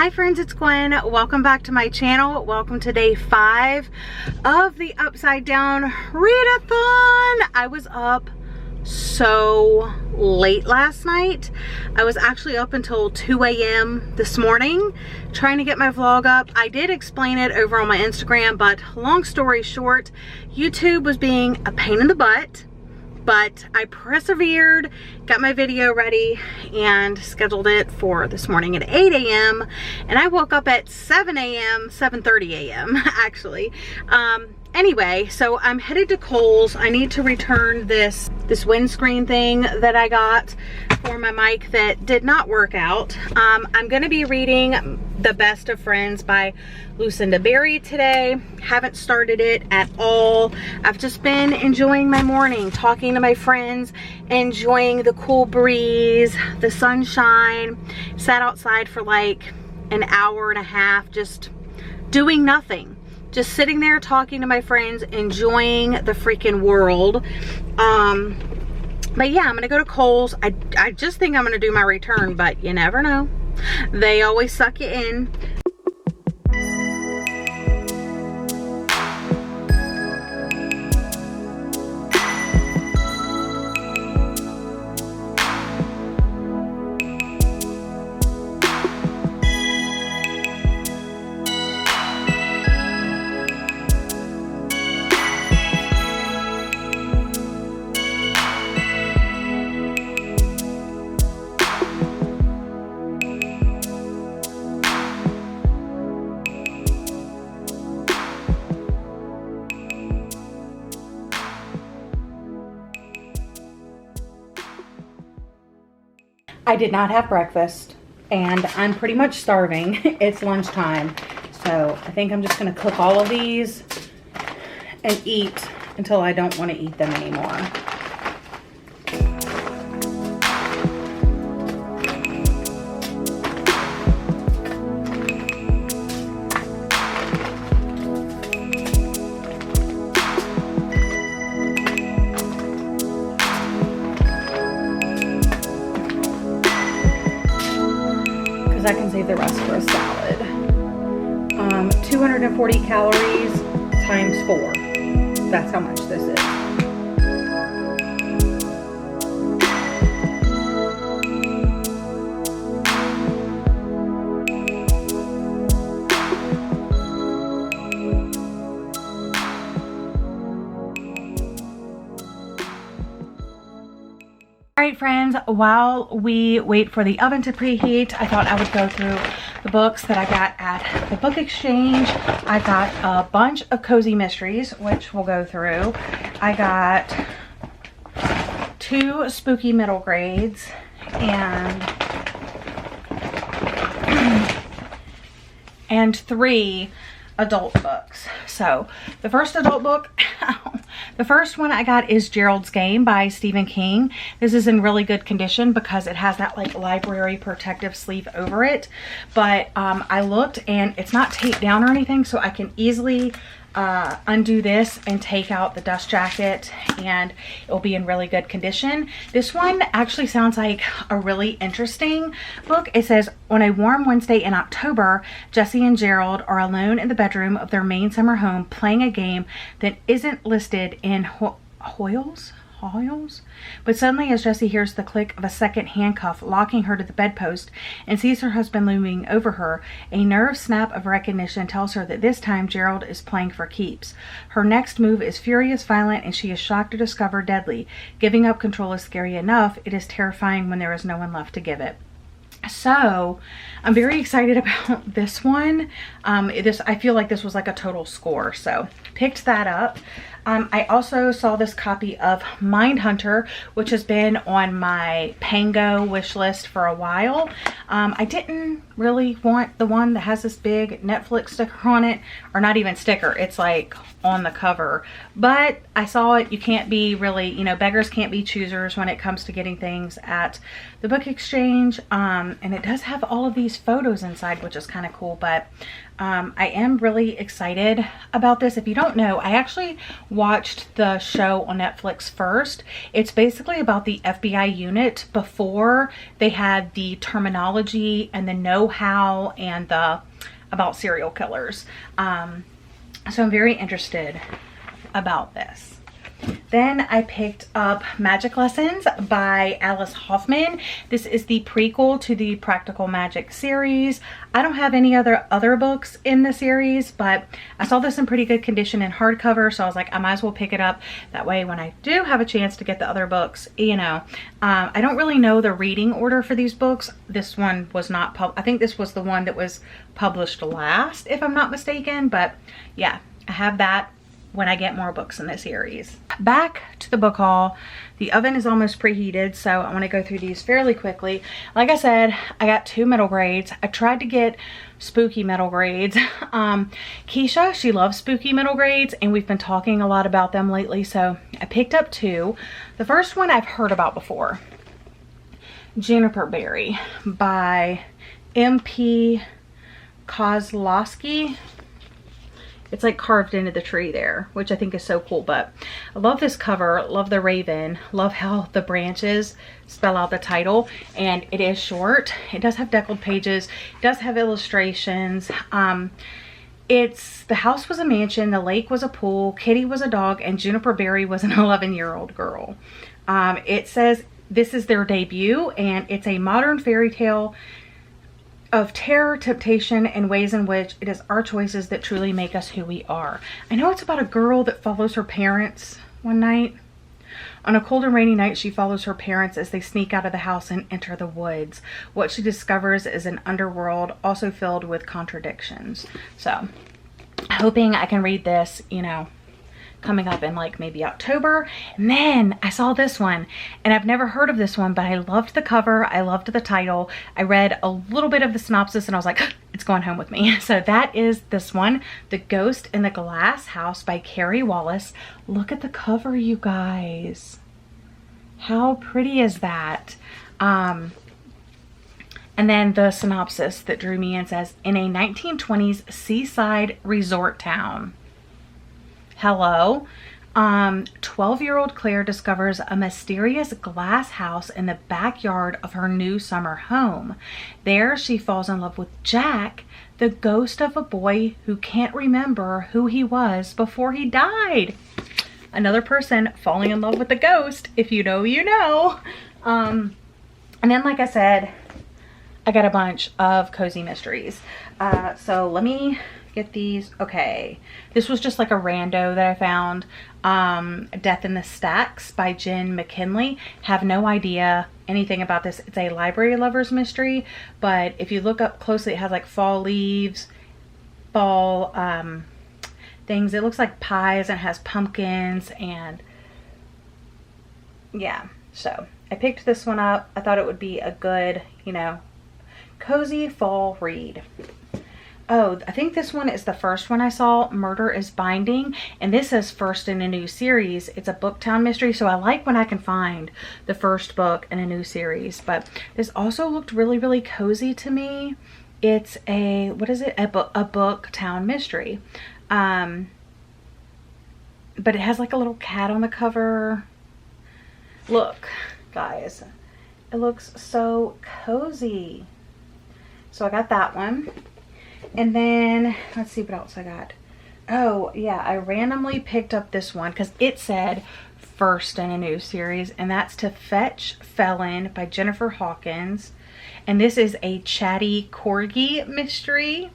Hi friends, it's Gwen. Welcome back to my channel. Welcome to day 5 of the Upside Down Readathon. I was up so late last night. I was actually up until 2 a.m. this morning trying to get my vlog up. I did explain it over on my Instagram, but long story short, YouTube was being a pain in the butt. But I persevered, got my video ready, and scheduled it for this morning at 8 a.m. And I woke up at 7 a.m., 7:30 a.m. actually. Anyway, so I'm headed to Kohl's. I need to return this windscreen thing that I got for my mic that did not work out. I'm going to be reading The Best of Friends by Lucinda Berry today. Haven't started it at all. I've just been enjoying my morning, talking to my friends, enjoying the cool breeze, the sunshine. Sat outside for like an hour and a half, just doing nothing. Just sitting there talking to my friends, enjoying the freaking world. But yeah, I'm gonna go to Kohl's. I just think I'm gonna do my return, but you never know. They always suck you in. I did not have breakfast and I'm pretty much starving. It's lunchtime. So I think I'm just gonna cook all of these and eat until I don't want to eat them anymore. I can save the rest for a salad. 240 calories times 4. That's how much this is. Alright friends, while we wait for the oven to preheat, I thought I would go through the books that I got at the book exchange. I got a bunch of cozy mysteries, which we'll go through. I got 2 spooky middle grades and 3 adult books. So the first adult book, the first one I got is Gerald's Game by Stephen King. This is in really good condition because it has that like library protective sleeve over it. But I looked and it's not taped down or anything, so I can easily undo this and take out the dust jacket and it'll be in really good condition. This one actually sounds like a really interesting book. It says, on a warm Wednesday in October, Jesse and Gerald are alone in the bedroom of their main summer home playing a game that isn't listed in Hoyles? But suddenly as Jessie hears the click of a second handcuff locking her to the bedpost and sees her husband looming over her, a nerve snap of recognition tells her that this time Gerald is playing for keeps. Her next move is furious, violent, and she is shocked to discover deadly. Giving up control is scary enough. It is terrifying when there is no one left to give it. So I'm very excited about this one. I feel like this was like a total score, so picked that up. I also saw this copy of Mindhunter, which has been on my Pango wish list for a while. I didn't really want the one that has this big Netflix sticker on it, or not even sticker, it's like on the cover. But I saw it. You can't be really, you know, beggars can't be choosers when it comes to getting things at the book exchange. And it does have all of these photos inside, which is kind of cool. But I am really excited about this. If you don't know, I actually watched the show on Netflix first. It's basically about the FBI unit before they had the terminology and the know-how and the about serial killers. So I'm very interested about this. Then I picked up Magic Lessons by Alice Hoffman. This is the prequel to the Practical Magic series. I don't have any other books in the series, but I saw this in pretty good condition in hardcover, so I was like, I might as well pick it up. That way when I do have a chance to get the other books, you know. I don't really know the reading order for these books. This one was not I think this was the one that was published last, if I'm not mistaken, but yeah, I have that when I get more books in this series. Back to the book haul. The oven is almost preheated, so I want to go through these fairly quickly. Like I said, I got 2 middle grades. I tried to get spooky middle grades. Keisha, she loves spooky middle grades, and we've been talking a lot about them lately, so I picked up 2. The first one I've heard about before. Juniper Berry by MP Kozlowski. It's like carved into the tree there, which I think is so cool. But I love this cover, love the raven, love how the branches spell out the title, and it is short. It does have deckled pages, it does have illustrations. It's the house was a mansion, the lake was a pool, Kitty was a dog, and Juniper Berry was an 11-year-old girl. It says this is their debut, and it's a modern fairy tale of terror, temptation, and ways in which it is our choices that truly make us who we are. I know it's about a girl that follows her parents one night. On a cold and rainy night, she follows her parents as they sneak out of the house and enter the woods. What she discovers is an underworld also filled with contradictions. So, hoping I can read this, you know, coming up in like maybe October. And then I saw this one, and I've never heard of this one, but I loved the cover, I loved the title. I read a little bit of the synopsis and I was like, it's going home with me. So that is this one, The Ghost in the Glass House by Carrie Wallace. Look at the cover, you guys. How pretty is that? And then the synopsis that drew me in says, in a 1920s seaside resort town. Hello. 12-year-old Claire discovers a mysterious glass house in the backyard of her new summer home. There she falls in love with Jack, the ghost of a boy who can't remember who he was before he died. Another person falling in love with the ghost. If you know, you know. And then, like I said, I got a bunch of cozy mysteries. So let me get these. Okay, this was just like a rando that I found. Death in the Stacks by Jen McKinley. Have no idea anything about this. It's a library lovers mystery, but if you look up closely, it has like fall leaves, fall things. It looks like pies and it has pumpkins, and yeah, so I picked this one up. I thought it would be a good, you know, cozy fall read. Oh, I think this one is the first one I saw, Murder is Binding, and this is first in a new series. It's a Booktown mystery, so I like when I can find the first book in a new series. But this also looked really, really cozy to me. It's a, what is it? A Booktown mystery. But it has like a little cat on the cover. Look, guys, it looks so cozy. So I got that one. And then, let's see what else I got. Oh, yeah, I randomly picked up this one because it said first in a new series, and that's To Fetch Felon by Jennifer Hawkins. And this is a chatty corgi mystery.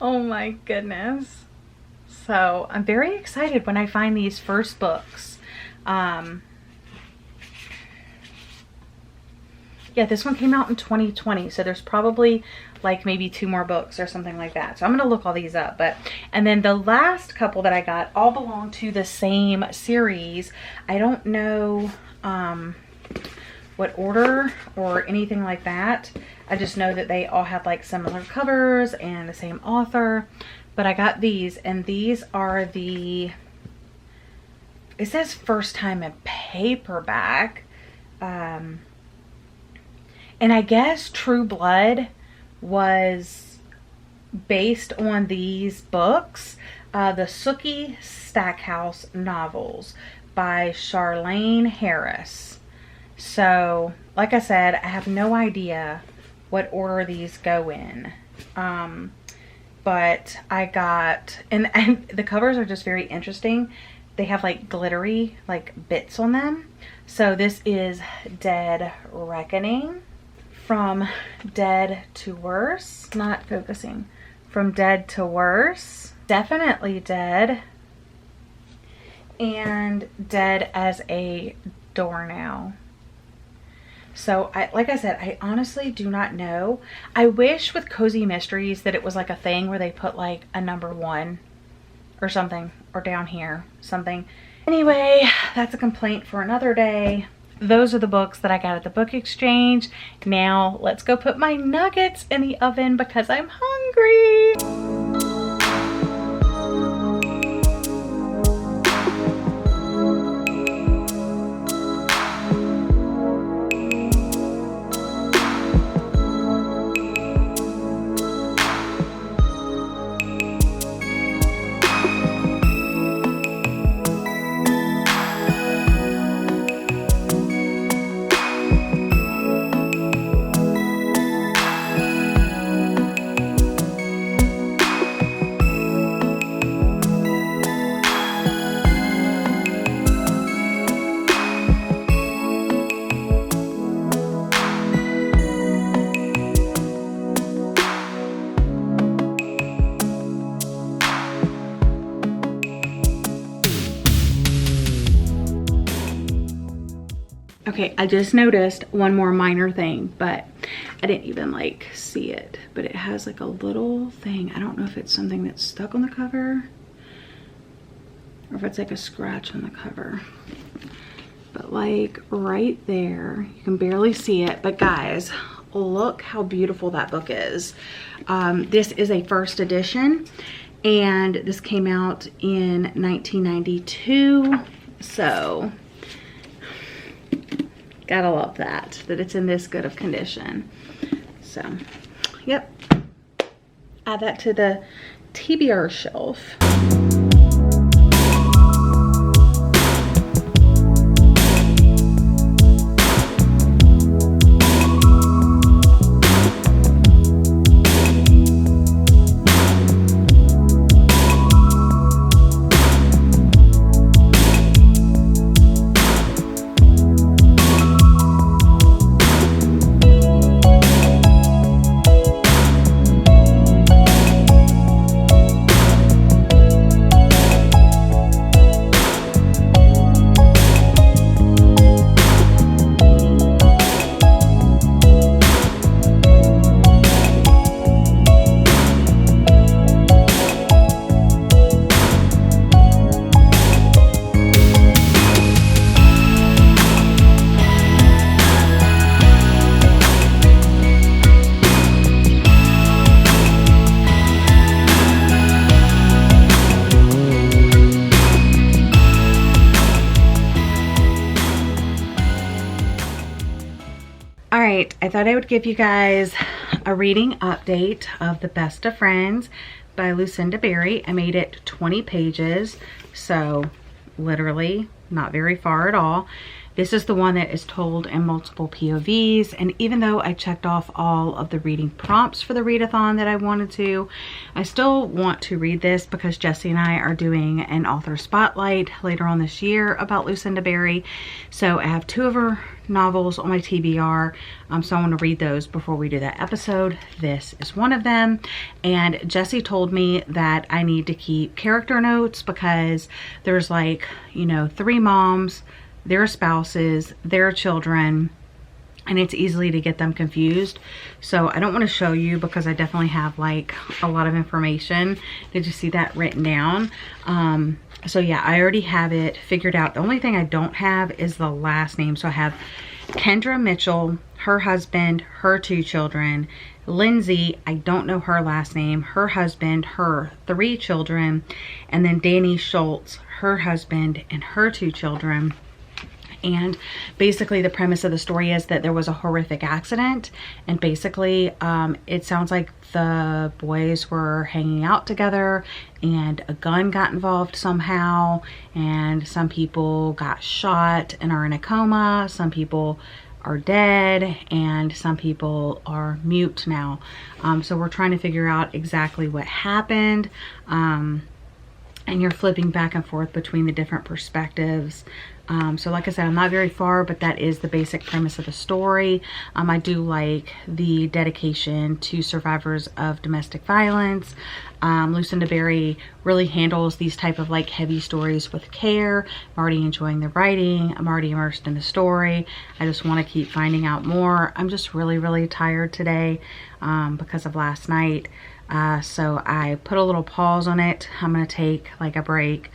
Oh my goodness. So, I'm very excited when I find these first books. Yeah, this one came out in 2020, so there's probably like maybe 2 more books or something like that. So I'm gonna look all these up. And then the last couple that I got all belong to the same series. I don't know what order or anything like that. I just know that they all had like similar covers and the same author. But I got these, and these are the, it says first time in paperback. And I guess True Blood was based on these books, the Sookie Stackhouse novels by Charlaine Harris. So, like I said, I have no idea what order these go in. But I got, and the covers are just very interesting. They have like glittery like bits on them. So this is Dead Reckoning, From Dead to Worse. Not focusing. From Dead to Worse, Definitely Dead, and Dead as a Doornail. So like I said, I honestly do not know. I wish with Cozy Mysteries that it was like a thing where they put like a number 1 or something, or down here, something. Anyway, that's a complaint for another day. Those are the books that I got at the book exchange. Now let's go put my nuggets in the oven because I'm hungry. Okay, I just noticed one more minor thing, but I didn't even like see it. But it has like a little thing. I don't know if it's something that's stuck on the cover or if it's like a scratch on the cover. But like right there, you can barely see it. But guys, look how beautiful that book is. This is a first edition, and this came out in 1992. So gotta love that it's in this good of condition. So, yep. Add that to the TBR shelf. Alright, I thought I would give you guys a reading update of The Best of Friends by Lucinda Berry. I made it 20 pages, so literally not very far at all. This is the one that is told in multiple POVs, and even though I checked off all of the reading prompts for the readathon that I wanted to, I still want to read this because Jessie and I are doing an author spotlight later on this year about Lucinda Berry. So I have 2 of her novels on my TBR, so I want to read those before we do that episode. This is one of them, and Jessie told me that I need to keep character notes because there's like, you know, 3 moms, their spouses, their children, and it's easily to get them confused. So I don't want to show you because I definitely have like a lot of information. Did you see that written down? So yeah, I already have it figured out. The only thing I don't have is the last name. So I have Kendra Mitchell, her husband, her 2 children. Lindsay, I don't know her last name, her husband, her 3 children. And then Danny Schultz, her husband, and her 2 children. And basically the premise of the story is that there was a horrific accident, and basically it sounds like the boys were hanging out together and a gun got involved somehow, and some people got shot and are in a coma, some people are dead, and some people are mute now. So we're trying to figure out exactly what happened. And you're flipping back and forth between the different perspectives. So like I said, I'm not very far, but that is the basic premise of the story. I do like the dedication to survivors of domestic violence. Lucinda Berry really handles these type of like heavy stories with care. I'm already enjoying the writing. I'm already immersed in the story. I just want to keep finding out more. I'm just really tired today because of last night. So I put a little pause on it. I'm going to take like a break.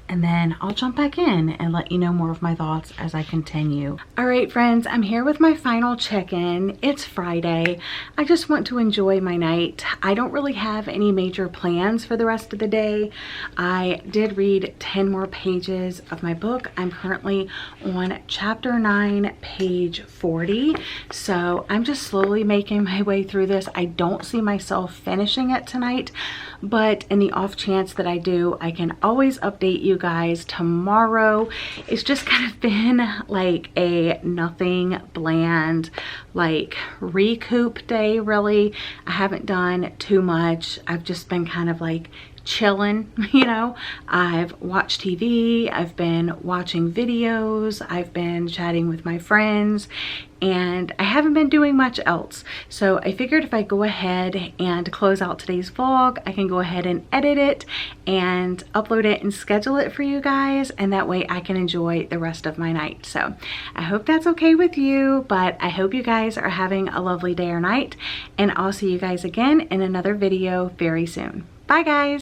And then I'll jump back in and let you know more of my thoughts as I continue. All right, friends, I'm here with my final check-in. It's Friday. I just want to enjoy my night. I don't really have any major plans for the rest of the day. I did read 10 more pages of my book. I'm currently on chapter 9, page 40. So I'm just slowly making my way through this. I don't see myself finishing it tonight, but in the off chance that I do, I can always update you guys tomorrow. It's just kind of been like a nothing, bland, like recoup day really. I haven't done too much. I've just been kind of like chilling, you know. I've watched TV, I've been watching videos, I've been chatting with my friends, and I haven't been doing much else. So I figured if I go ahead and close out today's vlog, I can go ahead and edit it and upload it and schedule it for you guys, and that way I can enjoy the rest of my night. So I hope that's okay with you, but I hope you guys are having a lovely day or night, and I'll see you guys again in another video very soon. Bye guys.